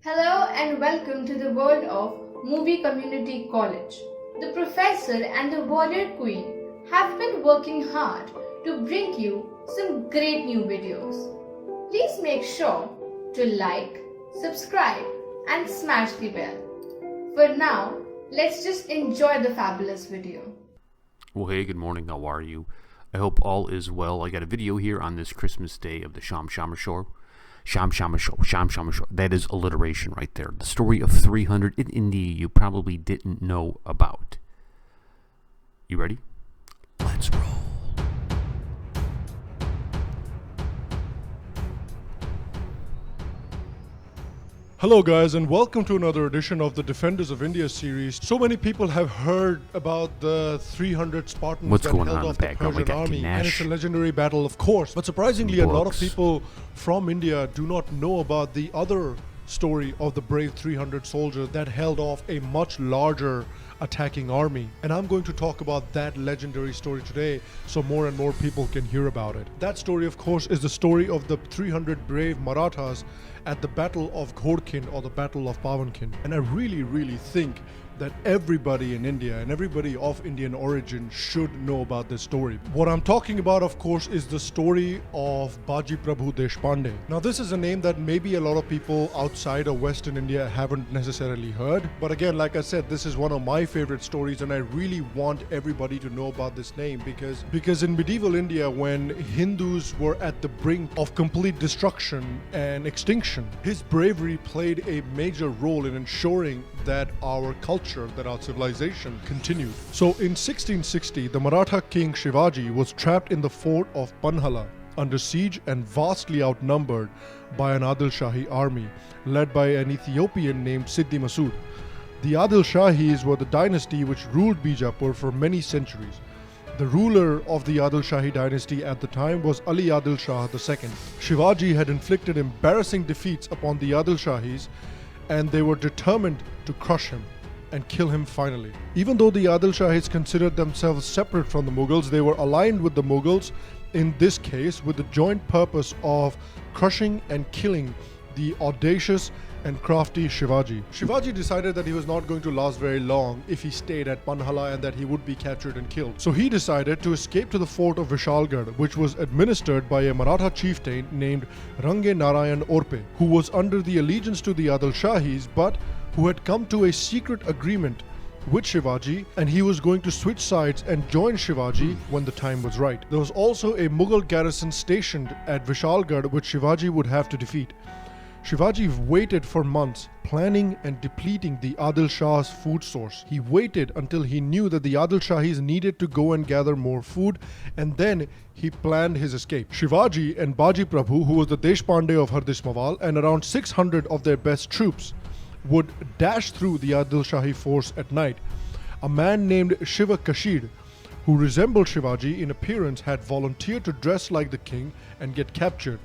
Hello and welcome to the world of Movie Community College. The professor and the warrior queen have been working hard to bring you some great new videos. Please make sure to like, subscribe and smash the bell. For now, let's just enjoy the fabulous video. Well, hey, good morning. How are you? I hope all is well. I got a video here on this Christmas day of the Sham Shama Show. Sham Shama Show. That is alliteration right there. The story of 300 in India you probably didn't know about. You ready? Let's roll. Hello guys, and welcome to another edition of the Defenders of India series. So many people have heard about the 300 Spartans What's that going held on in off the the background? We Persian got army, and it's a Ganesh. legendary battle, of course. But surprisingly, a lot of Books. people from India do not know about the other story of the brave 300 soldiers that held off a much larger attacking army. And I'm going to talk about that legendary story today so more and more people can hear about it. That story, of course, is the story of the 300 brave Marathas at the Battle of Ghodkin, or the Battle of Pavankin. And I really think that everybody in India and everybody of Indian origin should know about this story. What I'm talking about, of course, is the story of Baji Prabhu Deshpande. Now, this is a name that maybe a lot of people outside of Western India haven't necessarily heard. But again, like I said, this is one of my favorite stories, and I really want everybody to know about this name because in medieval India, when Hindus were at the brink of complete destruction and extinction, his bravery played a major role in ensuring that our culture, that our civilization continued. So in 1660, the Maratha king Shivaji was trapped in the fort of Panhala under siege and vastly outnumbered by an Adil Shahi army led by an Ethiopian named Siddhi Masood. The Adil Shahis were the dynasty which ruled Bijapur for many centuries. The ruler of the Adil Shahi dynasty at the time was Ali Adil Shah II. Shivaji had inflicted embarrassing defeats upon the Adil Shahis, and they were determined to crush him and kill him finally. Even though the Adil Shahis considered themselves separate from the Mughals, they were aligned with the Mughals, in this case with the joint purpose of crushing and killing the audacious and crafty Shivaji. Shivaji decided that he was not going to last very long if he stayed at Panhala and that he would be captured and killed. So he decided to escape to the fort of Vishalgarh, which was administered by a Maratha chieftain named Range Narayan Orpe, who was under the allegiance to the Adil Shahis but who had come to a secret agreement with Shivaji, and he was going to switch sides and join Shivaji when the time was right. There was also a Mughal garrison stationed at Vishalgarh which Shivaji would have to defeat. Shivaji waited for months, planning and depleting the Adil Shah's food source. He waited until he knew that the Adil Shahis needed to go and gather more food, and then he planned his escape. Shivaji and Baji Prabhu, who was the Deshpande of Hardish Mawal, and around 600 of their best troops would dash through the Adil Shahi force at night. A man named Shiva Kashid, who resembled Shivaji in appearance, had volunteered to dress like the king and get captured.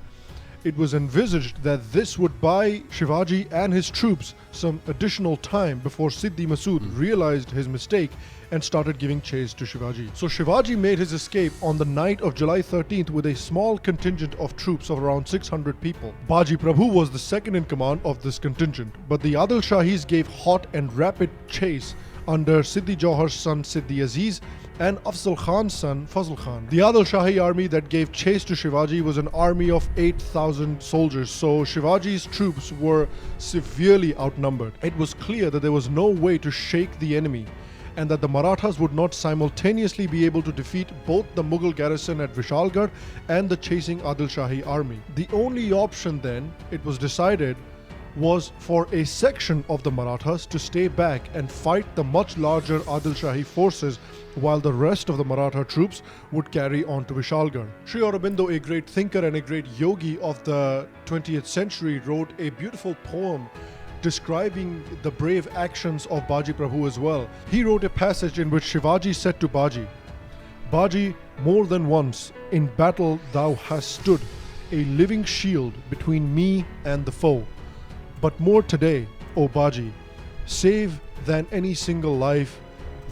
It was envisaged that this would buy Shivaji and his troops some additional time before Siddhi Masood realized his mistake and started giving chase to Shivaji. So Shivaji made his escape on the night of July 13th with a small contingent of troops of around 600 people. Baji Prabhu was the second in command of this contingent, but the Adil Shahis gave hot and rapid chase under Siddhi Jauhar's son Siddhi Aziz and Afzal Khan's son Fazl Khan. The Adil Shahi army that gave chase to Shivaji was an army of 8,000 soldiers, so Shivaji's troops were severely outnumbered. It was clear that there was no way to shake the enemy, and that the Marathas would not simultaneously be able to defeat both the Mughal garrison at Vishalgarh and the chasing Adil Shahi army. The only option then, it was decided, was for a section of the Marathas to stay back and fight the much larger Adil Shahi forces while the rest of the Maratha troops would carry on to Vishalgarh. Sri Aurobindo, a great thinker and a great yogi of the 20th century, wrote a beautiful poem describing the brave actions of Baji Prabhu as well. He wrote a passage in which Shivaji said to Baji, "Baji, more than once in battle thou hast stood, a living shield between me and the foe. But more today, O Baji, save than any single life,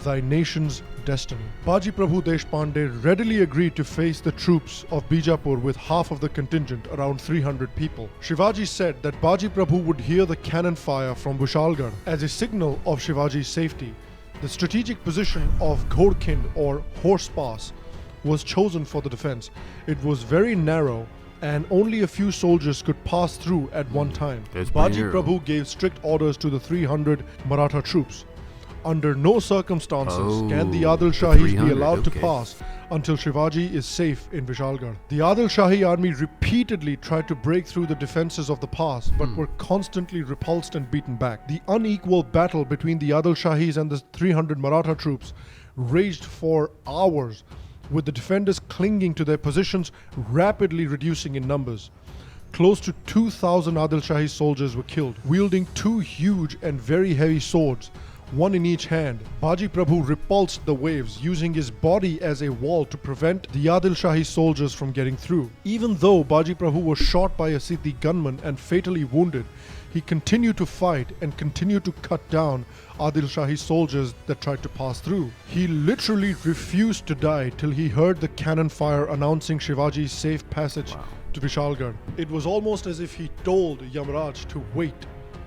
thy nation's destiny. Baji Prabhu Deshpande readily agreed to face the troops of Bijapur with half of the contingent, around 300 people. Shivaji said that Baji Prabhu would hear the cannon fire from Vishalgarh as a signal of Shivaji's safety. The strategic position of Ghorkind or Horse Pass was chosen for the defense. It was very narrow and only a few soldiers could pass through at one time. That's pretty Baji narrow. Prabhu gave strict orders to the 300 Maratha troops. Under no circumstances can the Adil the Shahis be 300, allowed okay. to pass until Shivaji is safe in Vishalgarh. The Adil Shahi army repeatedly tried to break through the defenses of the pass but were constantly repulsed and beaten back. The unequal battle between the Adil Shahis and the 300 Maratha troops raged for hours, with the defenders clinging to their positions, rapidly reducing in numbers. Close to 2,000 Adil Shahi soldiers were killed. Wielding two huge and very heavy swords, one in each hand, Baji Prabhu repulsed the waves, using his body as a wall to prevent the Adil Shahi soldiers from getting through. Even though Baji Prabhu was shot by a Siddhi gunman and fatally wounded, he continued to fight and continued to cut down Adil Shahi soldiers that tried to pass through. He literally refused to die till he heard the cannon fire announcing Shivaji's safe passage to Vishalgarh. It was almost as if he told Yamraj to wait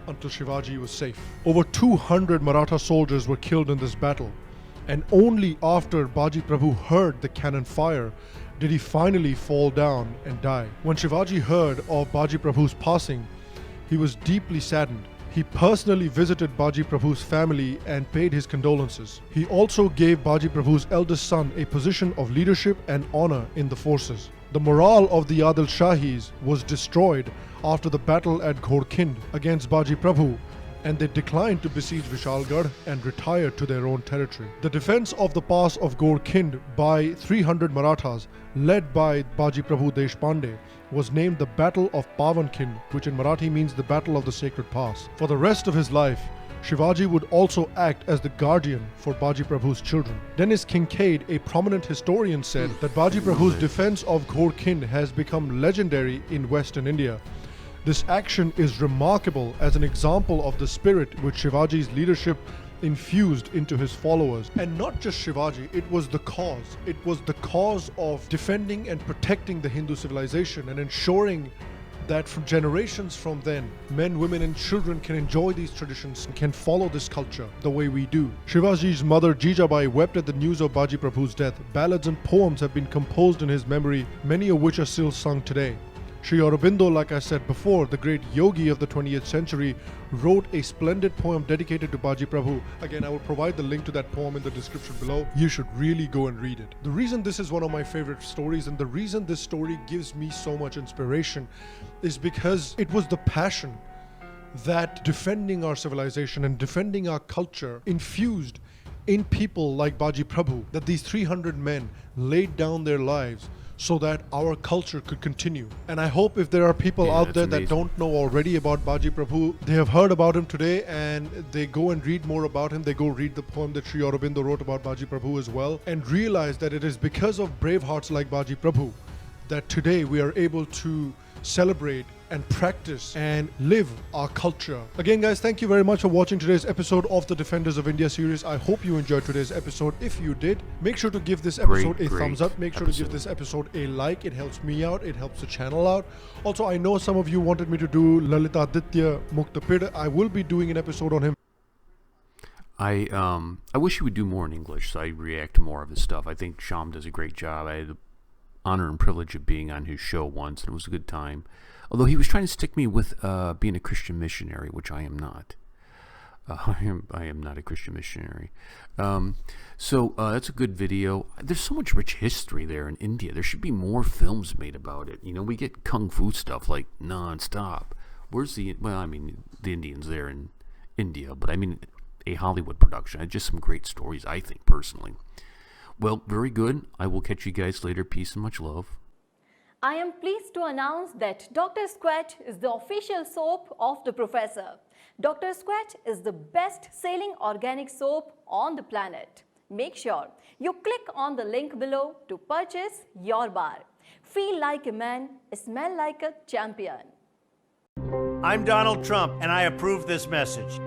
until Shivaji was safe. Over 200 Maratha soldiers were killed in this battle, and only after Baji Prabhu heard the cannon fire did he finally fall down and die. When Shivaji heard of Baji Prabhu's passing, he was deeply saddened. He personally visited Baji Prabhu's family and paid his condolences. He also gave Baji Prabhu's eldest son a position of leadership and honor in the forces. The morale of the Adil Shahis was destroyed after the battle at Ghorkind against Baji Prabhu, and they declined to besiege Vishalgarh and retired to their own territory. The defense of the pass of Ghorkind by 300 Marathas, led by Baji Prabhu Deshpande, was named the Battle of Pavankind, which in Marathi means the Battle of the Sacred Pass. For the rest of his life, Shivaji would also act as the guardian for Baji Prabhu's children. Dennis Kincaid, a prominent historian, said that Baji Prabhu's defense of Ghorkind has become legendary in Western India. This action is remarkable as an example of the spirit which Shivaji's leadership infused into his followers. And not just Shivaji, it was the cause. It was the cause of defending and protecting the Hindu civilization and ensuring that from generations from then, men, women and children can enjoy these traditions and can follow this culture the way we do. Shivaji's mother Jijabai wept at the news of Baji Prabhu's death. Ballads and poems have been composed in his memory, many of which are still sung today. Sri Aurobindo, like I said before, the great yogi of the 20th century, wrote a splendid poem dedicated to Baji Prabhu. Again, I will provide the link to that poem in the description below. You should really go and read it. The reason this is one of my favorite stories, and the reason this story gives me so much inspiration, is because it was the passion that defending our civilization and defending our culture infused in people like Baji Prabhu, that these 300 men laid down their lives so that our culture could continue. And I hope if there are people out there that don't know already about Baji Prabhu, they have heard about him today and they go and read more about him. They go read the poem that Sri Aurobindo wrote about Baji Prabhu as well, and realize that it is because of brave hearts like Baji Prabhu that today we are able to celebrate and practice and live our culture. Again guys, thank you very much for watching today's episode of the Defenders of India series. I hope you enjoyed today's episode. If you did, make sure to give this episode a thumbs up. Make sure to give this episode a like. It helps me out. It helps the channel out. Also, I know some of you wanted me to do Lalitaditya Muktapid. I will be doing an episode on him. I wish he would do more in English so I react to more of his stuff. I think Sham does a great job. I had the honor and privilege of being on his show once, and it was a good time. Although he was trying to stick me with being a Christian missionary, which I am not. I am not a Christian missionary. So that's a good video. There's so much rich history there in India. There should be more films made about it. You know, we get kung fu stuff like non-stop. Where's the, well, I mean, the Indians there in India, but I mean a Hollywood production. Just some great stories, I think, personally. Well, very good. I will catch you guys later. Peace and much love. I am pleased to announce that Dr. Squat is the official soap of the Professor. Dr. Squat is the best-selling organic soap on the planet. Make sure you click on the link below to purchase your bar. Feel like a man, smell like a champion. I'm Donald Trump, and I approve this message.